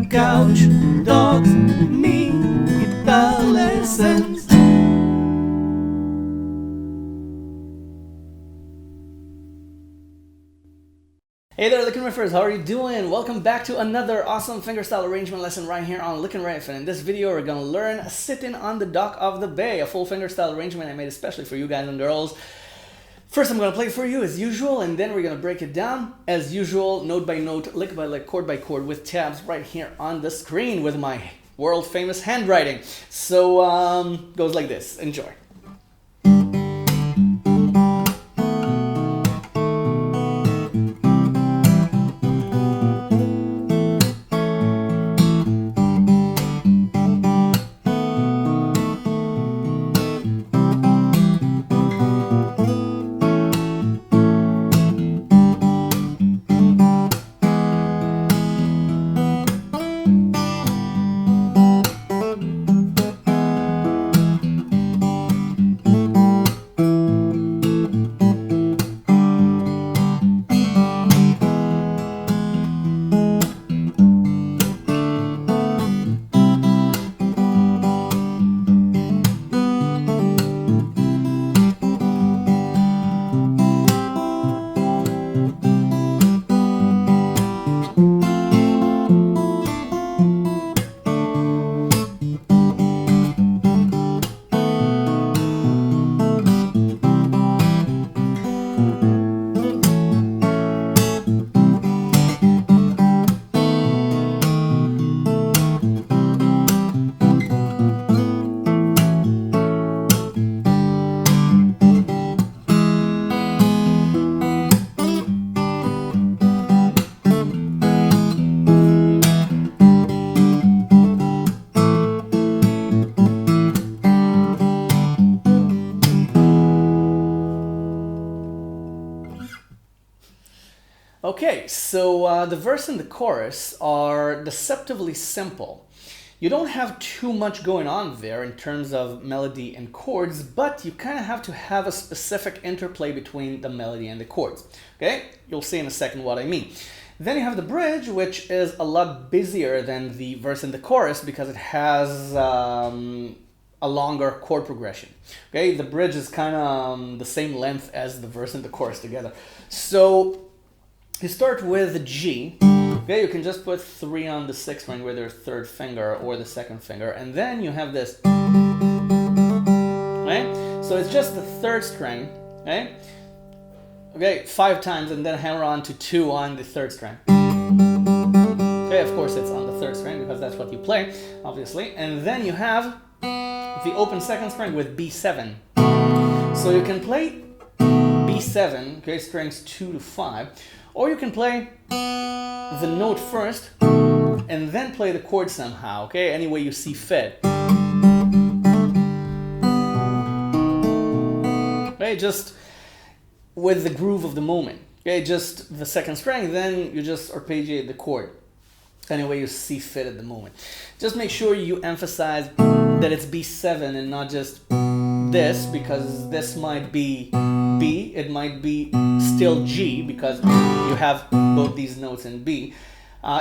couch, dogs, me, guitar lessons. Hey there, LickNRiffers, how are you doing? Welcome back to another awesome fingerstyle arrangement lesson right here on LickNRiff. And in this video, we're gonna learn Sittin on the Dock of the Bay, a full fingerstyle arrangement I made especially for you guys and girls. First, I'm gonna play it for you as usual, and then we're gonna break it down as usual, note by note, lick by lick, chord by chord, with tabs right here on the screen with my world famous handwriting. So, goes like this. Enjoy. Okay, so the verse and the chorus are deceptively simple. You don't have too much going on there in terms of melody and chords, but you kind of have to have a specific interplay between the melody and the chords. Okay, you'll see in a second what I mean. Then you have the bridge, which is a lot busier than the verse and the chorus because it has a longer chord progression. Okay, the bridge is kind of the same length as the verse and the chorus together. So you start with G. Okay, you can just put 3 on the 6th string with your 3rd finger or the 2nd finger, and then you have this. Okay, so it's just the 3rd string. Okay, okay, 5 times, and then hammer on to 2 on the 3rd string. Okay, of course it's on the 3rd string because that's what you play, obviously. And then you have the open 2nd string with B7. So you can play B7, okay, strings 2 to 5. Or you can play the note first and then play the chord somehow, okay? Any way you see fit. Okay, just with the groove of the moment. Okay, just the 2nd string, then you just arpeggiate the chord. Any way you see fit at the moment. Just make sure you emphasize that it's B7 and not just this, because this might be B, it might be still G, because you have both these notes in B,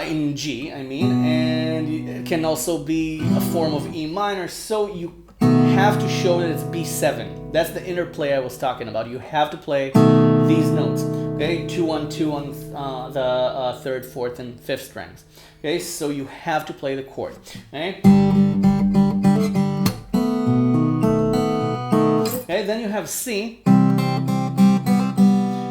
in G, I mean, and it can also be a form of E minor, so you have to show that it's B7. That's the interplay I was talking about. You have to play these notes, okay, 2 on 2 on the 3rd, 4th, and 5th strings, okay, so you have to play the chord, okay. Okay, then you have C.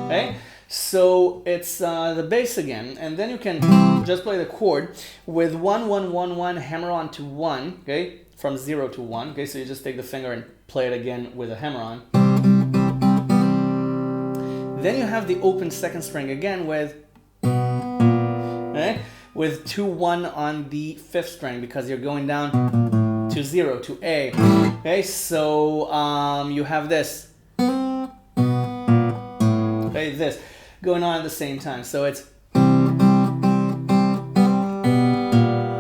Okay, so it's the bass again, and then you can just play the chord with 1, 1, 1, 1, hammer on to 1, okay, from 0 to 1. Okay, so you just take the finger and play it again with a hammer on. Then you have the open 2nd string again with, okay, with 2, 1 on the 5th string because you're going down to 0 to A. Okay, so you have this. Okay, this going on at the same time. So it's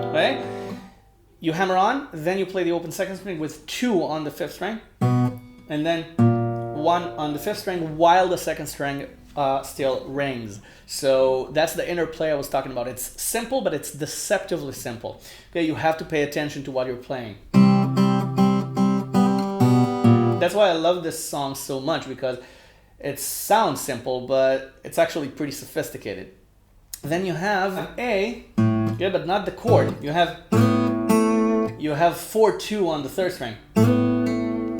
okay. You hammer on, then you play the open 2nd string with 2 on the 5th string, and then 1 on the 5th string while the 2nd string still rings. So that's the interplay I was talking about. It's simple, but it's deceptively simple. Okay, you have to pay attention to what you're playing. That's why I love this song so much, because it sounds simple, but it's actually pretty sophisticated. Then you have A, yeah, but not the chord. You have 4-2 on the third string.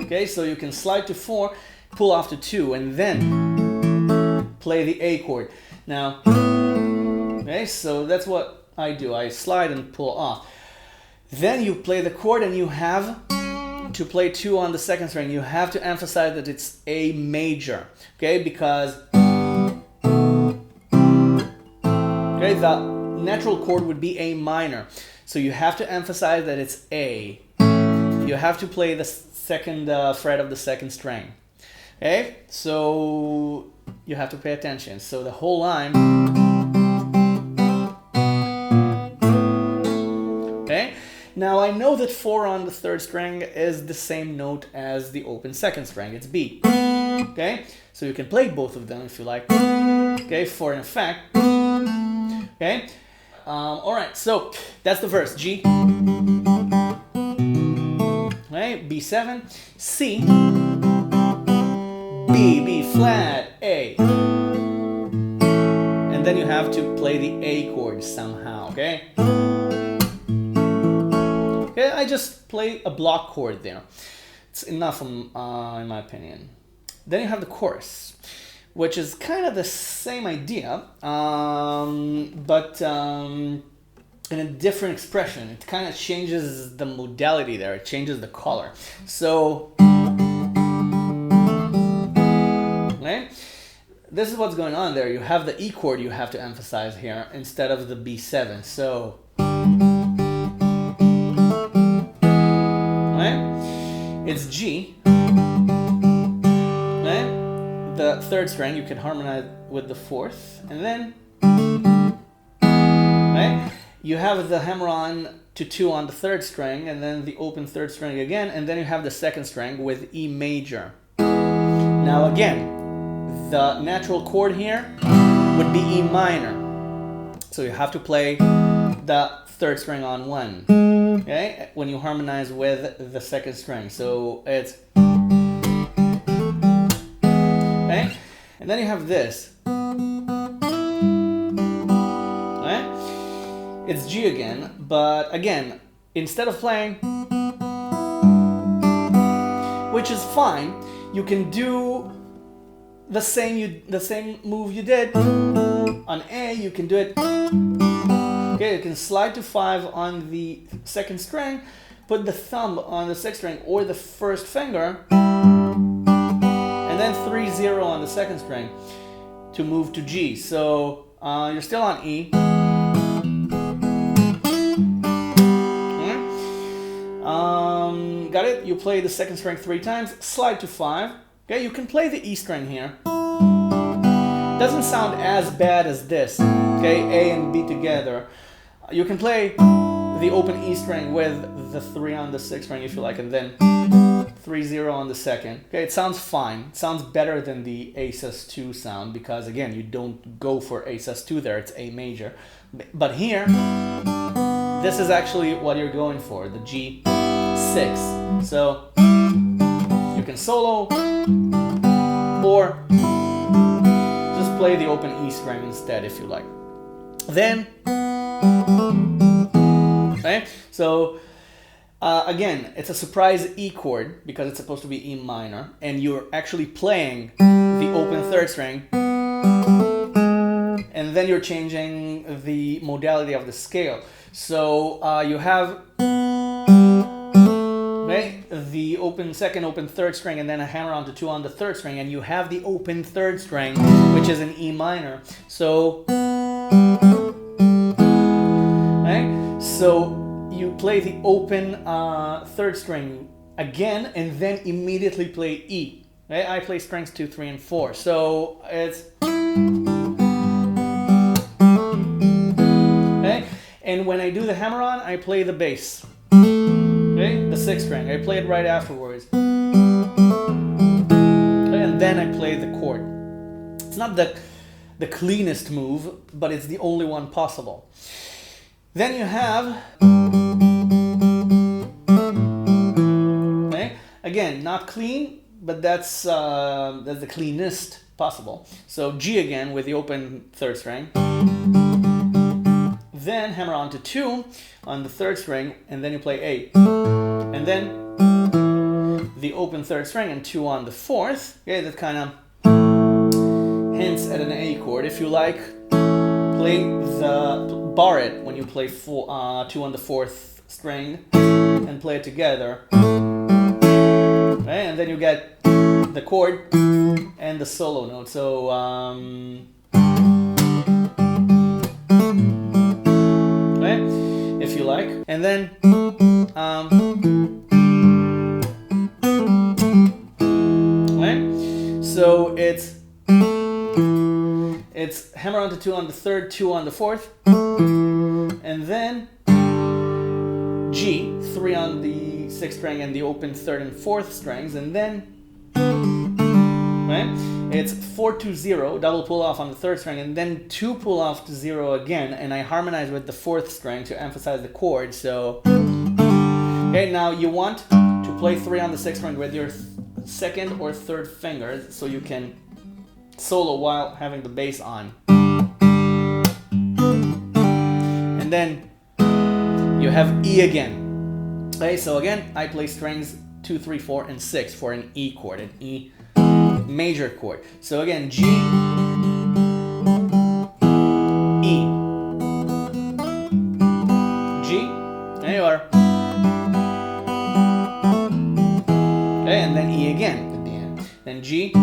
Okay, so you can slide to 4, pull off to 2, and then play the A chord. Now, okay, so that's what I do. I slide and pull off. Then you play the chord, and you have to play 2 on the second string. You have to emphasize that it's A major, okay, because the natural chord would be A minor. So you have to emphasize that it's A. You have to play the second fret of the second string. Okay, so you have to pay attention. So the whole line. Okay, now I know that 4 on the third string is the same note as the open second string. It's B. Okay, so you can play both of them if you like. Okay, for an effect. Okay, all right, so that's the verse. G, okay, B7, C, B flat, A, and then you have to play the A chord somehow. Okay, okay, I just play a block chord there. It's enough in my opinion. Then you have the chorus, which is kind of the same idea, but in a different expression. It kind of changes the modality there. It changes the color. So, okay, this is what's going on there. You have the E chord you have to emphasize here instead of the B7. So, okay, it's G. Okay, the third string you can harmonize with the fourth, and then okay, you have the hammer-on to 2 on the third string, and then the open third string again, and then you have the second string with E major. Now again, the natural chord here would be E minor, so you have to play the third string on 1, okay, when you harmonize with the second string. So it's okay, and then you have this. Okay? It's G again, but again, instead of playing, which is fine, you can do the same move you did on A. You can do it. Okay, you can slide to 5 on the second string, put the thumb on the sixth string or the first finger, and then 3-0 on the second string to move to G. So you're still on E. Got it? You play the second string 3 times, slide to 5. Okay, you can play the E string here. Doesn't sound as bad as this. Okay, A and B together. You can play the open E string with the 3 on the sixth string if you like, and then 3-0 on the second. Okay, it sounds fine. It sounds better than the A sus2 sound, because again, you don't go for A sus2 there, it's A major. But here, this is actually what you're going for, the G6. So you can solo or just play the open E string instead if you like. Then, okay, so again, it's a surprise E chord because it's supposed to be E minor, and you're actually playing the open third string, and then you're changing the modality of the scale. So you have the open second, open third string, and then a hammer on to 2 on the third string, and you have the open third string, which is an E minor. So, so you play the open third string again, and then immediately play E. Okay? I play strings 2, 3, and 4. So it's okay. And when I do the hammer on, I play the bass. Okay, the sixth string. I play it right afterwards. Okay, and then I play the chord. It's not the the cleanest move, but it's the only one possible. Then you have, okay, again, not clean, but that's the cleanest possible. So G again with the open third string. Then hammer on to 2 on the third string, and then you play A. And then the open third string and 2 on the fourth. Okay, that kind of hints at an A chord. If you like, bar it when you play 2 on the fourth string and play it together. Okay, and then you get the chord and the solo note. So okay, if you like, and then okay, so it's hammer on to 2 on the third, 2 on the fourth, and then G, 3 on the sixth string and the open third and fourth strings, and then right, it's 4 to 0, double pull off on the third string, and then 2 pull off to 0 again, and I harmonize with the fourth string to emphasize the chord. So okay, now you want to play 3 on the sixth string with your second or third fingers, so you can solo while having the bass on. And then you have E again. Okay, so again, I play strings 2, 3, 4, and 6 for an E chord, an E major chord. So again, G, E, G, there you are. Okay, and then E again at the end. Then G,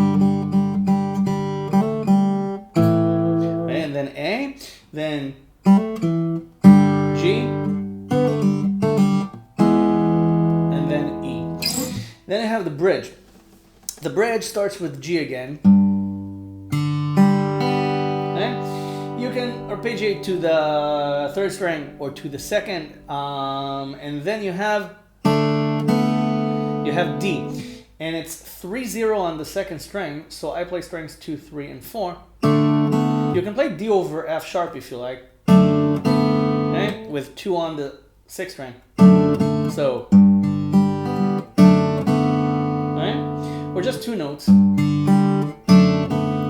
okay, and then A, then G, and then E. Then I have the bridge. The bridge starts with G again. Okay? You can arpeggiate to the third string or to the second, and then you have D, and it's 3-0 on the second string. So I play strings 2, 3, and 4. You can play D over F sharp if you like. Okay? With 2 on the sixth string. So. Or just 2 notes.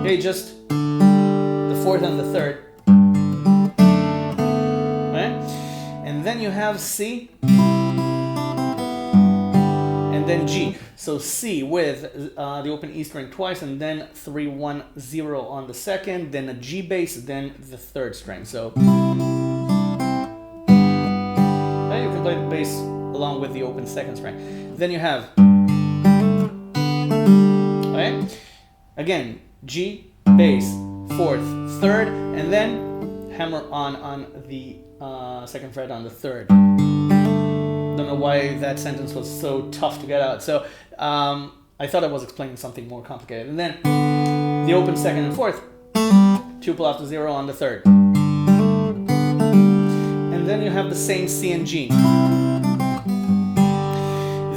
Okay, just the fourth and the third. Right? And then you have C. And then G. So C with the open E string twice, and then 3, 1, 0 on the second, then a G bass, then the third string. So you can play the bass along with the open second string. Then you have, okay, again, G, bass, fourth, third, and then hammer on the second fret on the third. Don't know why that sentence was so tough to get out. So I thought I was explaining something more complicated. And then the open second and fourth, 2 pull off to 0 on the third. And then you have the same C and G.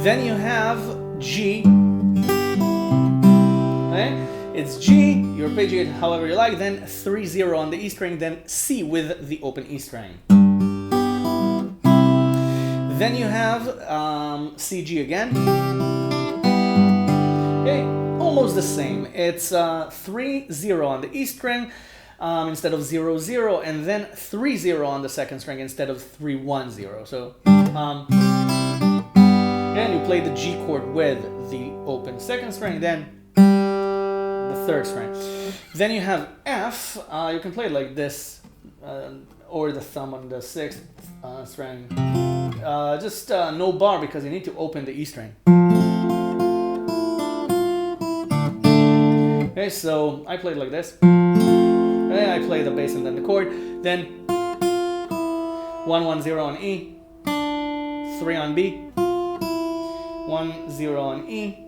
Then you have G. Okay? It's G, you arpeggiate however you like, then 3-0 on the E string, then C with the open E string. Then you have C-G again. Okay, almost the same. It's 3-0 on the E string instead of 0-0, and then 3-0 on the second string instead of 3-1-0. So, and you play the G chord with the open second string, then the third string. Then you have F. You can play it like this, or the thumb on the sixth string. Just no bar because you need to open the E string. Okay, so I play it like this. Okay, I play the bass and then the chord. Then 1-1-0 on E, 3 on B, 1-0 on E,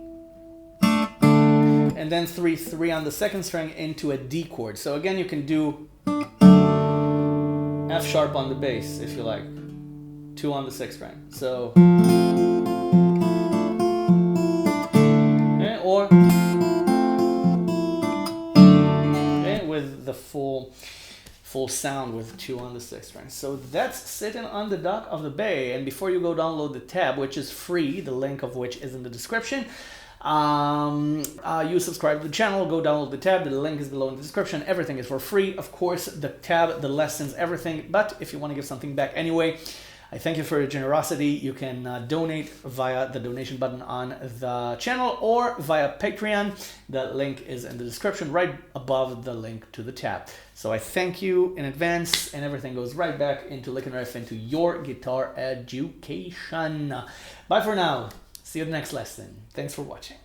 and then 3-3 on the second string into a D chord. So again, you can do F sharp on the bass if you like. 2 on the sixth string. So, okay, or okay, with the full sound with 2 on the 6th string. So that's Sittin on the Dock of the Bay. And before you go download the tab, which is free, the link of which is in the description, you subscribe to the channel, go download the tab, the link is below in the description. Everything is for free, of course, the tab, the lessons, everything. But if you want to give something back anyway, I thank you for your generosity. You can donate via the donation button on the channel or via Patreon. The link is in the description right above the link to the tab. So I thank you in advance, and everything goes right back into LickNRiff, into your guitar education. Bye for now. See you in the next lesson. Thanks for watching.